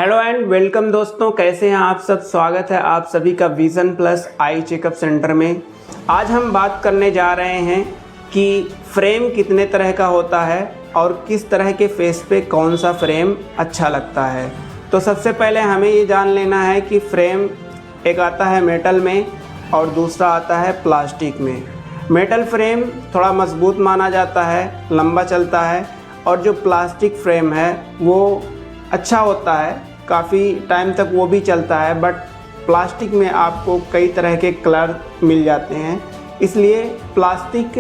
Hello and welcome दोस्तों, कैसे हैं आप सब। स्वागत है आप सभी का vision plus eye checkup centre में। आज हम बात करने जा रहे हैं कि फ्रेम कितने तरह का होता है और किस तरह के फेस पे कौन सा फ्रेम अच्छा लगता है। तो सबसे पहले हमें ये जान लेना है कि फ्रेम एक आता है मेटल में और दूसरा आता है प्लास्टिक में। मेटल फ्रेम थोड़ा मजबूत माना जाता है, लंबा चलता है, और जो प्लास्टिक फ्रेम है वो अच्छा होता है, काफ़ी टाइम तक वो भी चलता है। बट प्लास्टिक में आपको कई तरह के कलर मिल जाते हैं, इसलिए प्लास्टिक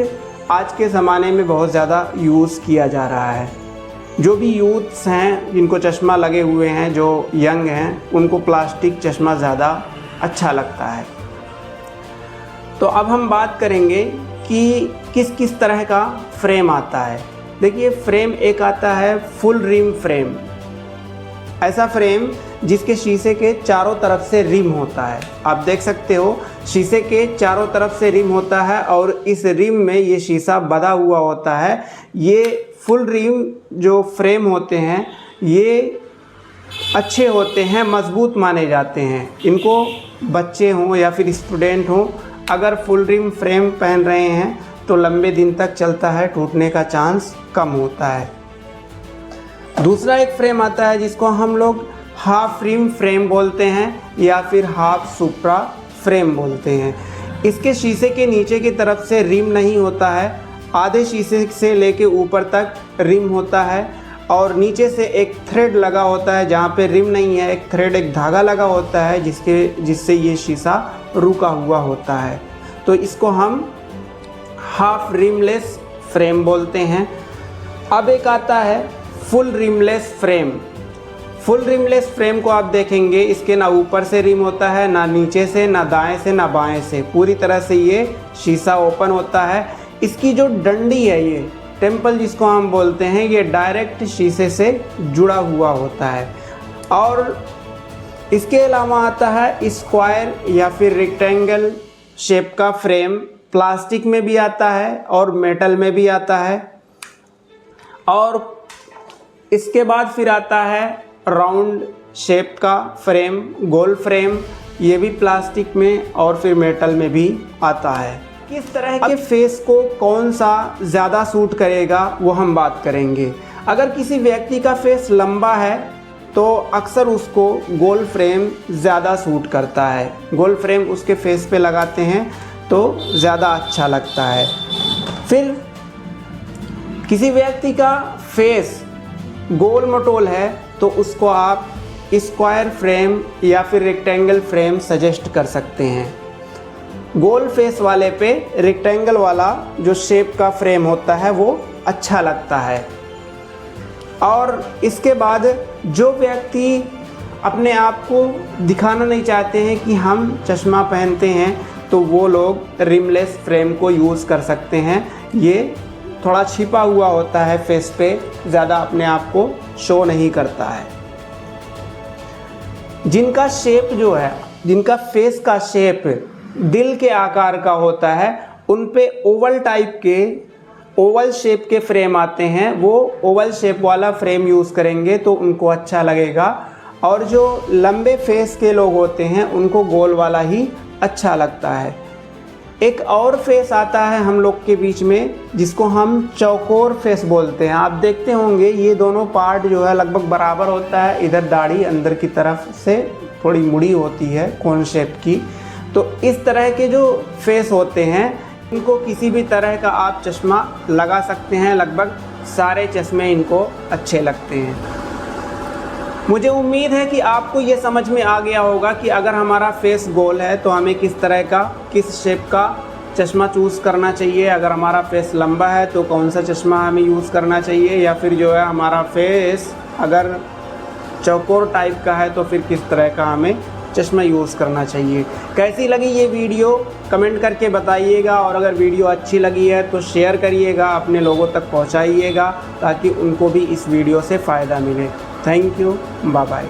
आज के ज़माने में बहुत ज़्यादा यूज़ किया जा रहा है। जो भी यूथ्स हैं जिनको चश्मा लगे हुए हैं, जो यंग हैं, उनको प्लास्टिक चश्मा ज़्यादा अच्छा लगता है। तो अब हम बात करेंगे कि किस किस तरह का फ्रेम आता है। देखिए, फ्रेम एक आता है फुल रिम फ्रेम। ऐसा फ्रेम जिसके शीशे के चारों तरफ से रिम होता है। आप देख सकते हो, शीशे के चारों तरफ से रिम होता है और इस रिम में ये शीशा बंधा हुआ होता है। ये फुल रिम जो फ्रेम होते हैं ये अच्छे होते हैं, मजबूत माने जाते हैं। इनको बच्चे हों या फिर स्टूडेंट हों, अगर फुल रिम फ्रेम पहन रहे हैं तो लंबे दिन तक चलता है, टूटने का चांस कम होता है। दूसरा एक फ्रेम आता है जिसको हम लोग हाफ रिम फ्रेम बोलते हैं या फिर हाफ सुप्रा फ्रेम बोलते हैं। इसके शीशे के नीचे की तरफ से रिम नहीं होता है, आधे शीशे से लेके ऊपर तक रिम होता है और नीचे से एक थ्रेड लगा होता है। जहाँ पे रिम नहीं है, एक थ्रेड, एक धागा लगा होता है जिससे ये शीशा रुका हुआ होता है। तो इसको हम हाफ रिमलेस फ्रेम बोलते हैं। अब एक आता है full rimless frame. Full rimless frame को आप देखेंगे, इसके ना ऊपर से रिम होता है, ना नीचे से, ना दाएं से, ना बाएं से। पूरी तरह से ये शीशा ओपन होता है। इसकी जो डंडी है, ये टेम्पल जिसको हम बोलते हैं, ये डायरेक्ट शीशे से जुड़ा हुआ होता है। और इसके अलावा आता है स्क्वायर या फिर रेक्टेंगल शेप का फ्रेम। प्लास्टिक में भी आता है और मेटल में भी आता है। और इसके बाद फिर आता है राउंड शेप का फ्रेम, गोल फ्रेम। ये भी प्लास्टिक में और फिर मेटल में भी आता है। किस तरह के फेस को कौन सा ज़्यादा सूट करेगा वो हम बात करेंगे। अगर किसी व्यक्ति का फेस लंबा है तो अक्सर उसको गोल फ्रेम ज़्यादा सूट करता है। गोल फ्रेम उसके फेस पे लगाते हैं तो ज़्यादा अच्छा लगता है। फिर किसी व्यक्ति का फेस गोल मटोल है तो उसको आप स्क्वायर फ्रेम या फिर रेक्टेंगल फ्रेम सजेस्ट कर सकते हैं। गोल फेस वाले पे रेक्टेंगल वाला जो शेप का फ्रेम होता है वो अच्छा लगता है। और इसके बाद जो व्यक्ति अपने आप को दिखाना नहीं चाहते हैं कि हम चश्मा पहनते हैं, तो वो लोग रिमलेस फ्रेम को यूज़ कर सकते हैं। ये थोड़ा छिपा हुआ होता है फेस पे, ज़्यादा अपने आप को शो नहीं करता है। जिनका शेप जो है, जिनका फेस का शेप दिल के आकार का होता है, उन पे ओवल टाइप के, ओवल शेप के फ्रेम आते हैं। वो ओवल शेप वाला फ्रेम यूज़ करेंगे तो उनको अच्छा लगेगा। और जो लंबे फेस के लोग होते हैं उनको गोल वाला ही अच्छा लगता है। एक और फेस आता है हम लोग के बीच में जिसको हम चौकोर फेस बोलते हैं। आप देखते होंगे ये दोनों पार्ट जो है लगभग बराबर होता है। इधर दाढ़ी अंदर की तरफ से थोड़ी मुड़ी होती है, कोन शेप की। तो इस तरह के जो फेस होते हैं इनको किसी भी तरह का आप चश्मा लगा सकते हैं। लगभग सारे चश्मे इनको अच्छे लगते हैं। मुझे उम्मीद है कि आपको ये समझ में आ गया होगा कि अगर हमारा फेस गोल है तो हमें किस तरह का, किस शेप का चश्मा चूज़ करना चाहिए। अगर हमारा फेस लंबा है तो कौन सा चश्मा हमें यूज़ करना चाहिए, या फिर जो है हमारा फेस अगर चौकोर टाइप का है तो फिर किस तरह का हमें चश्मा यूज़ करना चाहिए। कैसी लगी ये वीडियो कमेंट करके बताइएगा, और अगर वीडियो अच्छी लगी है तो शेयर करिएगा, अपने लोगों तक पहुँचाइएगा ताकि उनको भी इस वीडियो से फ़ायदा मिले। Thank you, bye bye.